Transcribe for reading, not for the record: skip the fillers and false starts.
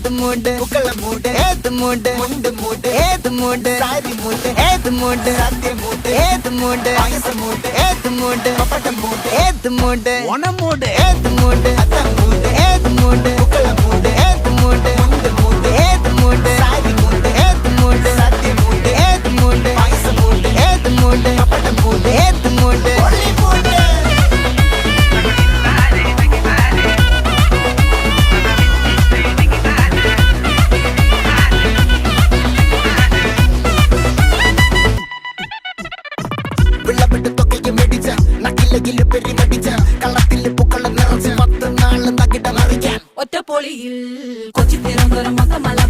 ഏത് മൂട് പുക്കള മൂട് ഏത് മൂട് മുണ്ട് മൂട് ഏത് മൂട് സാരി മൂട് ഏത് മൂട് സദ്യ മൂട് ഏത് മൂട് പായസ മൂട് ഏത് മൂട് പപ്പടം മൂട് ഏത് മൂട് ഓണം മൂട് ഏത് മൂട് അത്തം മൂട് ഏത് മൂട് പുക്കള മൂട് ഏത് മൂട് മുണ്ട് മൂട് ഏത് മൂട് സാരി മൂട് ഏത് മൂട് സദ്യ മൂട് ഏത് മൂട് പായസ മൂട് ഏത് മൂട് പപ്പടം മൂട് ഏത് മൂട് ഒളി മൂട് ഒറ്റപ്പൊളിയിൽ കൊച്ചി തിരുവനന്തപുരം മൊത്തമല